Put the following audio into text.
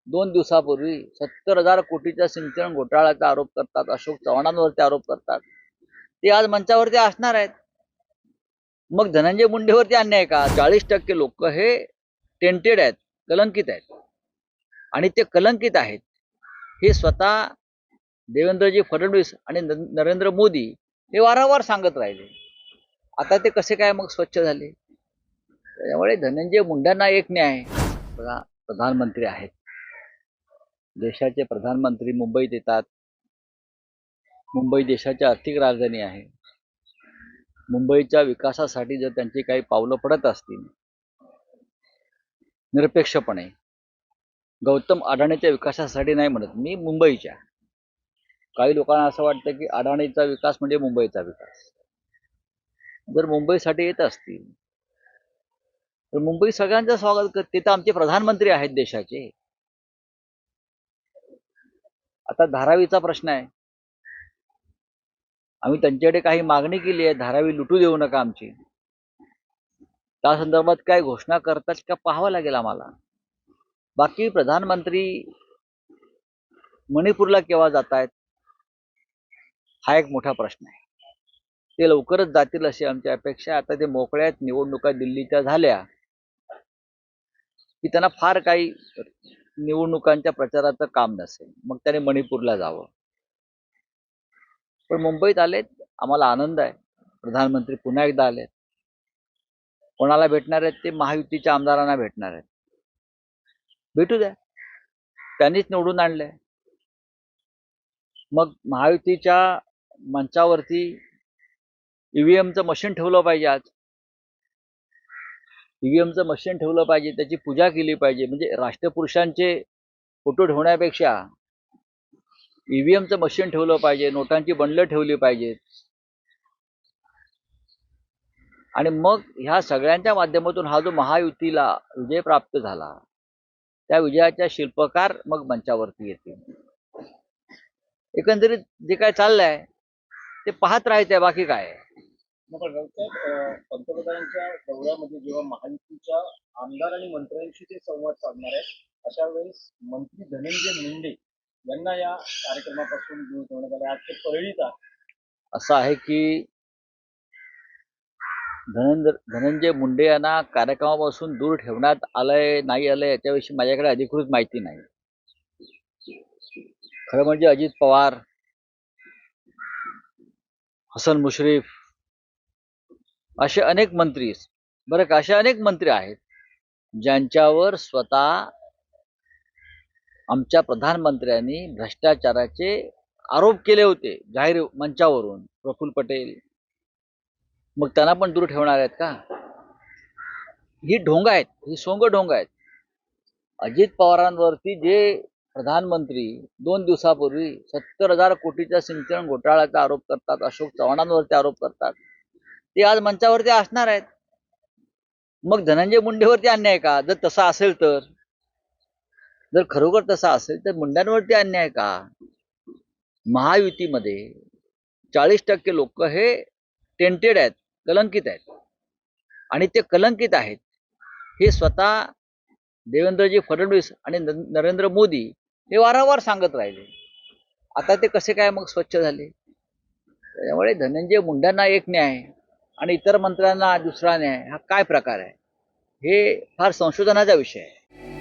2 दिवसापूर्वी 70,000 कोटीच्या सिंचन घोटाळ्याचा आरोप करतात, अशोक चव्हाणांवरती आरोप करतात, ते आज मंचावरती असणार आहेत. मग धनंजय मुंडेवरती अन्याय का? 40% लोक हे टेंटेड आहेत, कलंकित आहेत. आणि ते कलंकित आहेत हे स्वतः देवेंद्रजी फडणवीस आणि नरेंद्र मोदी हे वारंवार सांगत राहिले. आता ते कसे काय मग स्वच्छ झाले? त्यामुळे धनंजय मुंडेंना एक न्याय. बघा, प्रधानमंत्री आहेत, देशाचे प्रधानमंत्री मुंबईत येतात. मुंबई देशाची आर्थिक राजधानी आहे. मुंबईच्या विकासासाठी जर त्यांची काही पावलं पडत असतील निरपेक्षपणे, गौतम अडाणीच्या विकासासाठी नाही म्हणत मी, मुंबईच्या. काही लोकांना असं वाटतं की अडाणीचा विकास म्हणजे मुंबईचा विकास. जर मुंबईसाठी येत असतील तर मुंबई सगळ्यांचं स्वागत करते. तर आमचे प्रधानमंत्री आहेत देशाचे. आता धारावीचा प्रश्न आहे, आम्ही त्यांच्याकडे काही मागणी केली आहे, धारावी लुटू देऊ नका आमची. त्या संदर्भात काय घोषणा करतात का पाहावं लागेल आम्हाला. बाकी प्रधानमंत्री मणिपूरला केव्हा जात आहेत हा एक मोठा प्रश्न आहे. ते लवकरच जातील अशी आमची अपेक्षा. आता ते मोकळ्यात, निवडणुका दिल्लीच्या झाल्या की त्यांना फार काही निवडणुकांच्या प्रचाराचं काम नसेल, मग त्याने मणिपूरला जावं. पण मुंबईत आलेत, आम्हाला आनंद आहे. प्रधानमंत्री पुन्हा एकदा आलेत. कोणाला भेटणार आहेत? ते महायुतीच्या आमदारांना भेटणार आहेत. भेटू द्या, त्यांनीच निवडून आणलंय. मग महायुतीच्या मंचावरती ईव्हीएमचं मशीन ठेवलं पाहिजे. आज ईव्हीएमचं मशीन ठेवलं पाहिजे, त्याची पूजा केली पाहिजे. म्हणजे राष्ट्रपुरुषांचे फोटो ठेवण्यापेक्षा ईव्हीएमचं मशीन ठेवलं पाहिजे, नोटांची बंडलं ठेवली पाहिजेत. आणि मग ह्या सगळ्यांच्या माध्यमातून हा जो महायुतीला विजय प्राप्त झाला, त्या विजयाच्या शिल्पकार मग मंचावरती येतील. एकंदरीत जे काय चाललंय ते पाहत राहायचंय, बाकी काय. पंतप्रधानांच्या दौऱ्यामध्ये जेव्हा महायुतीच्या आमदार आणि मंत्र्यांशी ते संवाद साधणार आहेत, अशा वेळेस मंत्री धनंजय मुंडे यांना या कार्यक्रमापासून दूर ठेवण्यात आले. आज ते परळीत आहे. असं आहे की धनंजय मुंडे यांना कार्यक्रमापासून दूर ठेवण्यात आलंय नाही आलंय याच्याविषयी माझ्याकडे अधिकृत माहिती नाही. खरं म्हणजे अजित पवार, हसन मुश्रीफ असे अनेक मंत्री, बरं का, असे अनेक मंत्री आहेत ज्यांच्यावर स्वतः आमच्या प्रधानमंत्र्यांनी भ्रष्टाचाराचे आरोप केले होते जाहीर मंचावरून. प्रफुल्ल पटेल, मग त्यांना पण दूर ठेवणार आहेत का? ही ढोंग आहेत, ही सोंग ढोंग आहेत. अजित पवारांवरती जे प्रधानमंत्री 2 दिवसापूर्वी 70,000 कोटीच्या सिंचन घोटाळ्याचा आरोप करतात, अशोक चव्हाणांवरती आरोप करतात, ते आज मंचावरती असणार आहेत. मग धनंजय मुंडेवरती अन्याय का? जर तसा असेल तर, जर खरोखर तसा असेल तर मुंड्यांवरती अन्याय का? महायुतीमध्ये 40% लोक हे टेंटेड आहेत, कलंकित आहेत. आणि ते कलंकित आहेत हे स्वतः देवेंद्रजी फडणवीस आणि नरेंद्र मोदी हे वारंवार सांगत राहिले. आता ते कसे काय मग स्वच्छ झाले? त्यामुळे धनंजय मुंडेंना एक न्याय आणि इतर मंत्र्यांना दुसरा न्याय, हा काय प्रकार आहे? हे फार संशोधनाचा विषय आहे.